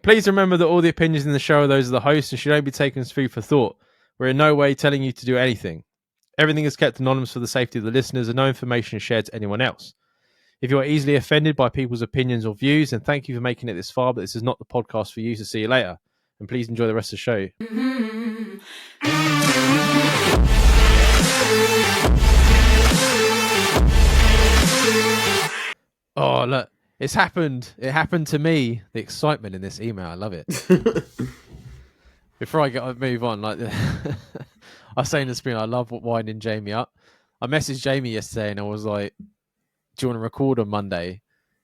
Please remember that all the opinions in the show are those of the host and should only be taken as food for thought. We're in no way telling you to do anything. Everything is kept anonymous for the safety of the listeners and no information is shared to anyone else. If you are easily offended by people's opinions or views, then thank you for making it this far, but this is not the podcast for you. So see you later. And please enjoy the rest of the show. Oh, look. It's happened. It happened to me. The excitement in this email. I love it. Before I move on, like I was saying to Spring, I love winding Jamie up. I messaged Jamie yesterday and I was like, do you want to record on Monday?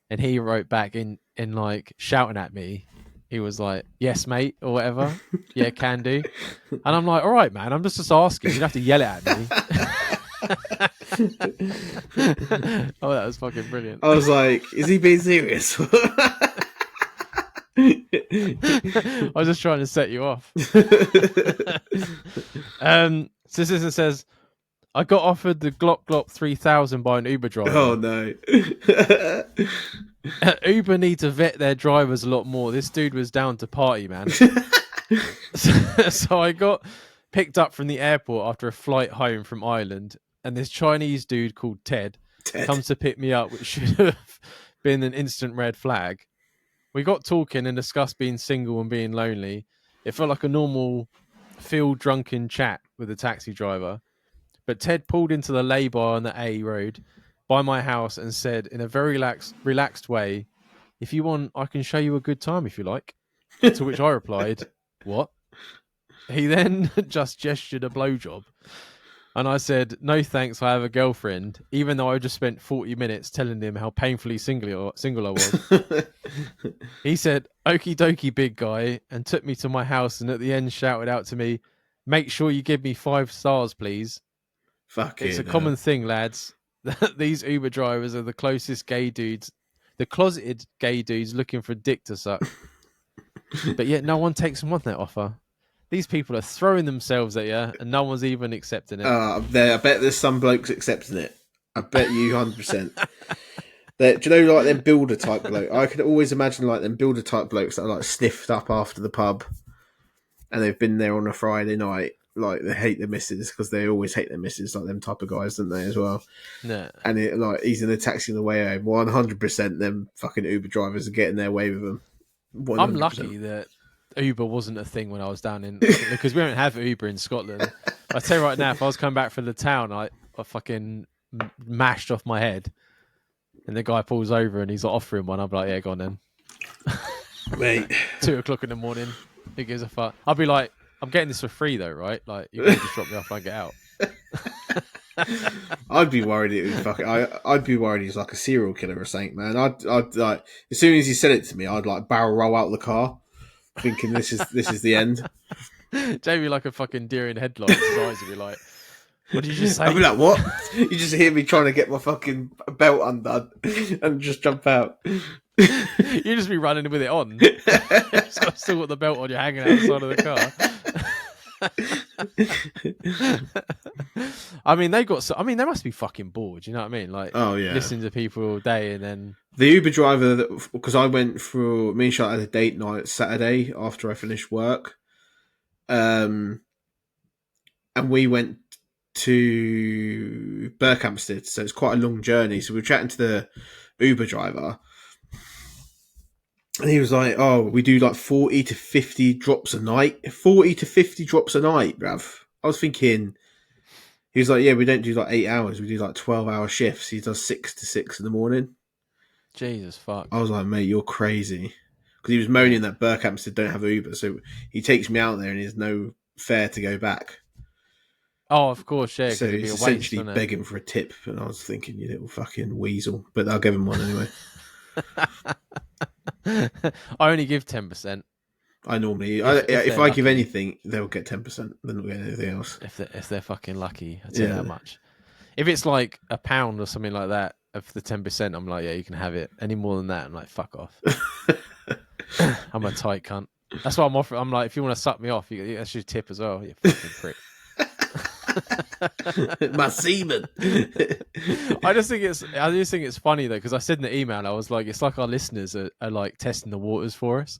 And he wrote back in like shouting at me. He was like, yes, mate, or whatever. Yeah, can do. And I'm like, all right, man, I'm just asking. You don't have to yell it at me. Oh, that was fucking brilliant. I was like, is he being serious? I was just trying to set you off. Citizen says, I got offered the Glock 3000 by an Uber driver. Oh, no. Uber need to vet their drivers a lot more. This dude was down to party, man. So I got picked up from the airport after a flight home from Ireland, and this Chinese dude called Ted comes to pick me up, which should have been an instant red flag. We got talking and discussed being single and being lonely. It felt like a normal field drunken chat with a taxi driver. But Ted pulled into the lay-by on the A road by my house and said in a very relaxed way, if you want, I can show you a good time if you like. To which I replied, what? He then just gestured a blowjob. And I said, no thanks, I have a girlfriend, even though I just spent 40 minutes telling him how painfully single I was. He said, okie dokie, big guy, and took me to my house and at the end shouted out to me, make sure you give me 5 stars, please. It's a common thing, lads. These Uber drivers are the closest gay dudes, the closeted gay dudes looking for a dick to suck. But yet no one takes them on that offer. These people are throwing themselves at you and no one's even accepting it. I bet there's some blokes accepting it. I bet you 100%. Do you know, like them builder type bloke? I could always imagine like them builder type blokes that are like sniffed up after the pub and they've been there on a Friday night. Like they hate their missus because they always hate their missus, like them type of guys, don't they, as well? No. And he's in the taxi on the way home. 100% them fucking Uber drivers are getting their way with them. 100%. I'm lucky that Uber wasn't a thing when I was down in because we don't have Uber in Scotland. I tell you right now, if I was coming back from the town, I fucking mashed off my head, and the guy pulls over and he's like offering one. I'll be like, yeah, go on then. Mate, 2:00 in the morning. Who gives a fuck? I'll be like, I'm getting this for free though, right? Like you can just drop me off and I get out. I'd be worried it was fucking. I'd be worried he's like a serial killer or something, man. I'd like as soon as he said it to me, I'd like barrel roll out of the car, thinking this is the end. Jamie like a fucking deer in headlights. His eyes would be like, what did you just say? I'd be like, what? You just hear me trying to get my fucking belt undone and just jump out. You just be running with it on. So I've still got the belt on, you're hanging outside of the car. I mean, they must be fucking bored. You know what I mean? Like, oh yeah, listening to people all day and then the Uber driver. Because I went through. Me and Charlotte had a date night Saturday after I finished work, and we went to Berkhamsted. So it's quite a long journey. So we were chatting to the Uber driver. And he was like, oh, we do like 40 to 50 drops a night. 40 to 50 drops a night, bruv. I was thinking, he was like, yeah, we don't do like 8 hours. We do like 12-hour shifts. He does 6 to 6 in the morning. Jesus fuck. I was like, mate, you're crazy. Because he was moaning that Berkhamsted don't have Uber. So he takes me out there and there's no fare to go back. Oh, of course, yeah. So he's essentially begging for a tip. And I was thinking, you little fucking weasel. But I'll give him one anyway. I only give 10%. I normally, if I give anything, they'll get 10%. They're not getting anything else. If they're fucking lucky, I'd say that much. If it's like £1 or something like that of the 10%, I'm like, yeah, you can have it. Any more than that, I'm like, fuck off. I'm a tight cunt. That's what I'm offering. I'm like, if you want to suck me off, that's your tip as well. You fucking prick. My semen. I just think it's funny though, because I said in the email, I was like, it's like our listeners are like testing the waters for us.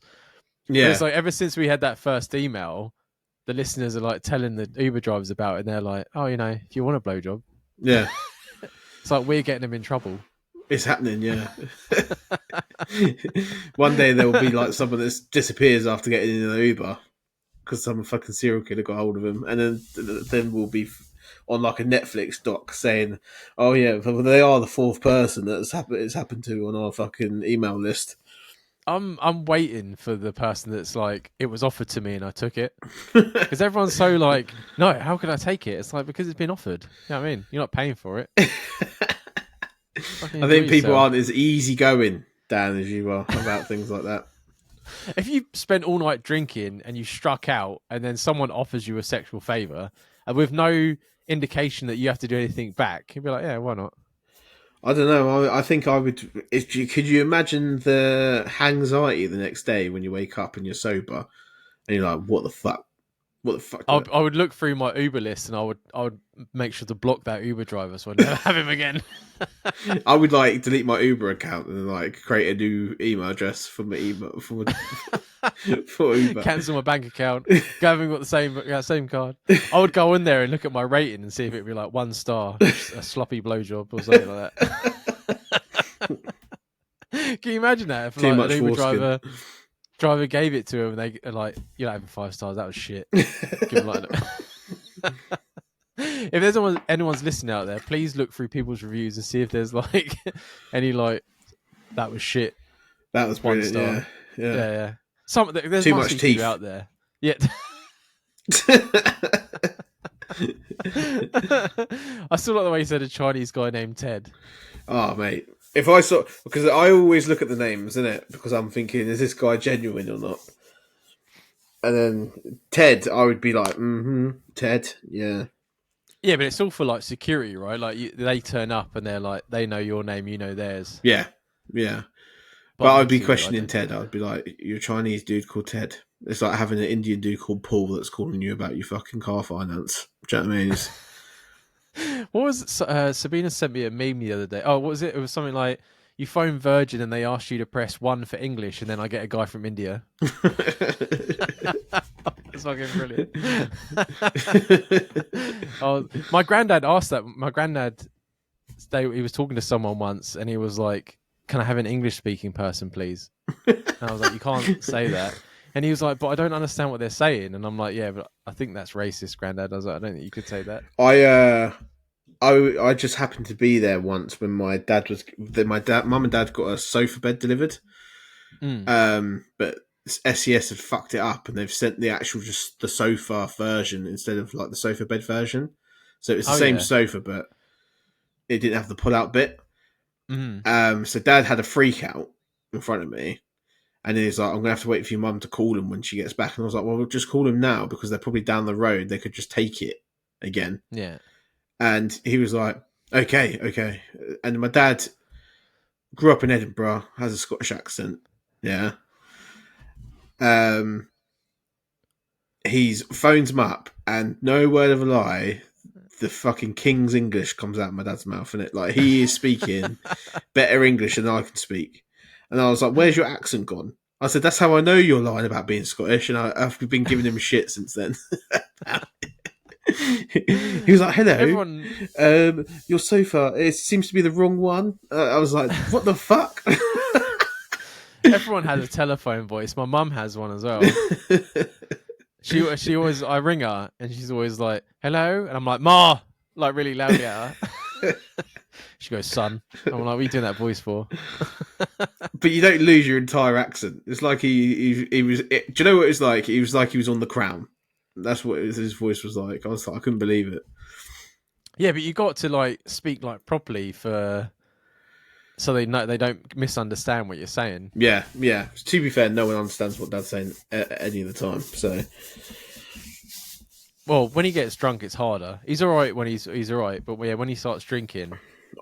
But it's Yeah. like ever since we had that first email, the listeners are like telling the Uber drivers about it, and they're like, "Oh, if you want a blowjob," Yeah. it's like we're getting them in trouble. It's happening, yeah. One day there will be like someone that disappears after getting in an Uber because some fucking serial killer got hold of him, and then we'll be on like a Netflix doc saying, "Oh yeah, they are the fourth person it's happened to on our fucking email list." I'm waiting for the person that's like, it was offered to me and I took it, because everyone's so like, no, how could I take it? It's like, because it's been offered. You know what I mean? You're not paying for it. Fucking I enjoy think people yourself. aren't as easygoing, Dan, as you are about things like that. If you spent all night drinking and you struck out, and then someone offers you a sexual favor, and with no indication that you have to do anything back, you'd be like, yeah, why not? I don't know. I think I would. Could you imagine the anxiety the next day when you wake up and you're sober and you're like, "What the fuck? What the fuck?" I would look through my Uber list and I would make sure to block that Uber driver so I never have him again. I would like delete my Uber account and like create a new email address for my email for Uber. Cancel my bank account. Haven't got the same card. I would go in there and look at my rating and see if it'd be like 1 star, a sloppy blowjob or something like that. Can you imagine that if Too like much an Uber foreskin. driver gave it to him and they are like, you're not having 5 stars, that was shit. Give him like if there's anyone's listening out there, please look through people's reviews and see if there's like any like, that was shit. That was 1 brilliant. star. Yeah. Yeah. There's Too must much be teeth out there. Yeah. I still like the way he said a Chinese guy named Ted. Oh, mate. If I saw, because I always look at the names, innit? Because I'm thinking, is this guy genuine or not? And then Ted, I would be like, Ted, yeah. Yeah, but it's all for like security, right? Like they turn up and they're like, they know your name, you know theirs. Yeah, yeah. But But I'd be obviously, questioning Ted. I'd be like, you're a Chinese dude called Ted. It's like having an Indian dude called Paul that's calling you about your fucking car finance. Do you know what I mean? What was it? Sabina sent me a meme the other day. Oh, what was it? It was something like, you phone Virgin and they ask you to press 1 for English, and then I get a guy from India. It's fucking brilliant. Oh, my granddad asked that. My granddad, he was talking to someone once, and he was like, "Can I have an English-speaking person, please?" And I was like, "You can't say that." And he was like, "But I don't understand what they're saying." And I'm like, "Yeah, but I think that's racist, granddad." I was like, "I don't think you could say that." I just happened to be there once when my mum and dad got a sofa bed delivered. But SES had fucked it up and they've sent the actual just the sofa version instead of like the sofa bed version. So it's the same sofa, but it didn't have the pull out bit. So dad had a freak out in front of me. And he's like, I'm going to have to wait for your mum to call him when she gets back. And I was like, well, we'll just call him now because they're probably down the road. They could just take it again. Yeah. And he was like, okay. And my dad grew up in Edinburgh, has a Scottish accent. Yeah. He phones him up, and no word of a lie, the fucking King's English comes out of my dad's mouth, and it like he is speaking better English than I can speak. And I was like, "Where's your accent gone?" I said, "That's how I know you're lying about being Scottish," and I've been giving him shit since then. He was like, "Hello, your sofa. It seems to be the wrong one." I was like, "What the fuck?" Everyone has a telephone voice. My mum has one as well. She always, I ring her and she's always like, "Hello," and I'm like, "Ma," like really loudly at her. She goes, "Son." I'm like, "What are you doing that voice for?" But you don't lose your entire accent. It's like he was. Do you know what it was like? He was like he was on The Crown. That's what his voice was like. I couldn't believe it. Yeah, but you got to like speak like properly so they don't misunderstand what you're saying. Yeah. To be fair, no one understands what Dad's saying any of the time. So, well, when he gets drunk, it's harder. He's all right when he's all right, but yeah, when he starts drinking,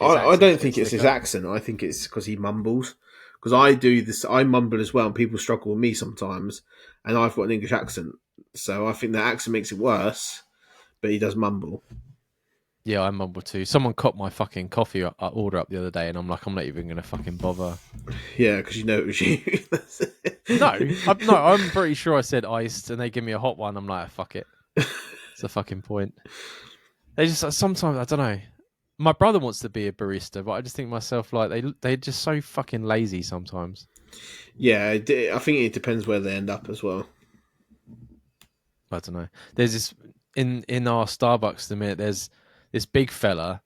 I don't think it's his accent. I think it's because he mumbles. Because I do this, I mumble as well, and people struggle with me sometimes. And I've got an English accent, so I think the accent makes it worse. But he does mumble. Yeah, I mumble too. Someone copped my fucking coffee order up the other day, and I'm like, I'm not even gonna fucking bother. Yeah, because you know it was you. No, I'm pretty sure I said iced, and they give me a hot one. I'm like, fuck it. It's the fucking point. They just sometimes I don't know. My brother wants to be a barista, but I just think myself like they're just so fucking lazy sometimes. Yeah, I think it depends where they end up as well. I don't know. There's this in our Starbucks at the minute. There's this big fella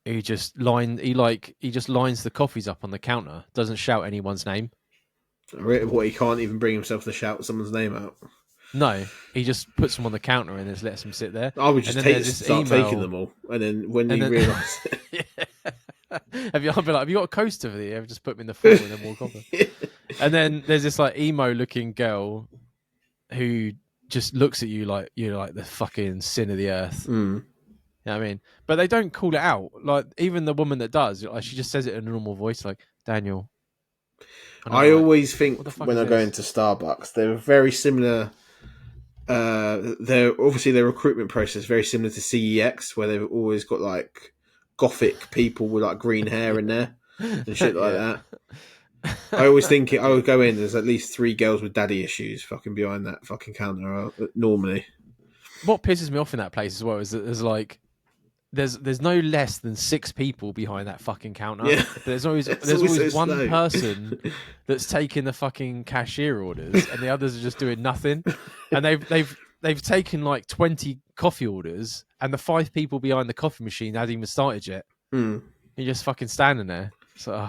who he just lines the coffees up on the counter. Doesn't shout anyone's name. What, he can't even bring himself to shout someone's name out. No, he just puts them on the counter and just lets them sit there. I would just start taking email, them all, and then when you realise, have you got a coaster for you? Just put them in the floor and then walk off. And then there's this like emo looking girl who just looks at you like you're like the fucking sin of the earth. Mm. You know what I mean? But they don't call it out. Like even the woman that does, like, she just says it in a normal voice, like Daniel. I always think when I go into Starbucks, they're very similar. They're obviously their recruitment process very similar to CEX, where they've always got like gothic people with like green hair in there and shit like that. I always think I would go in. There's at least 3 girls with daddy issues fucking behind that fucking counter normally. What pisses me off in that place as well is that there's no less than 6 people behind that fucking counter. Yeah. There's always one person that's taking the fucking cashier orders, and the others are just doing nothing. And they've taken like 20 coffee orders, and the 5 people behind the coffee machine hadn't even started yet. Mm. You're just fucking standing there. So.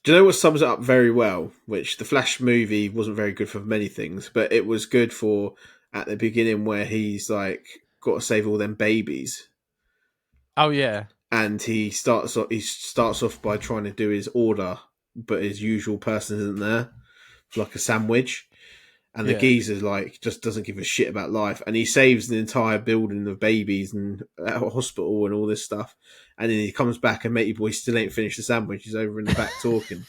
Do you know what sums it up very well? Which the Flash movie wasn't very good for many things, but it was good for at the beginning where he's like got to save all them babies. Oh yeah, and he starts off by trying to do his order, but his usual person isn't there, like a sandwich. And the geezer's like just doesn't give a shit about life, and he saves an entire building of babies and a hospital and all this stuff. And then he comes back, and matey boy still ain't finished the sandwich. He's over in the back talking,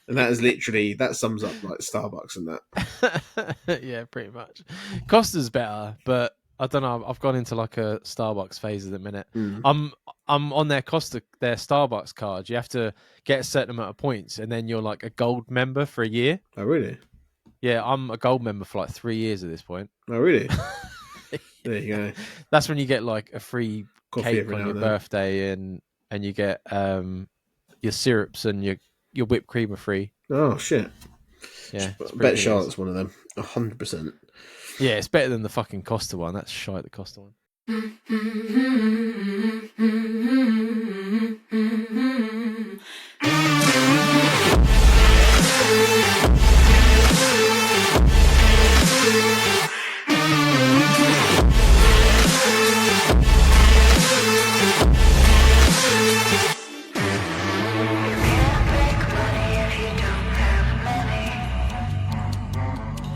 and that sums up like Starbucks and that. Yeah, pretty much. Costa's better, but I don't know. I've gone into like a Starbucks phase at the minute. Mm. I'm on their Starbucks card. You have to get a certain amount of points, and then you're like a gold member for a year. Oh really? Yeah, I'm a gold member for like 3 years at this point. Oh really? There you go. That's when you get like a free Coffee cake on your birthday, and you get your syrups and your whipped cream are free. Oh shit! Yeah, I bet Charlotte's one of them. 100%. Yeah, it's better than the fucking Costa one. That's shite, the Costa one.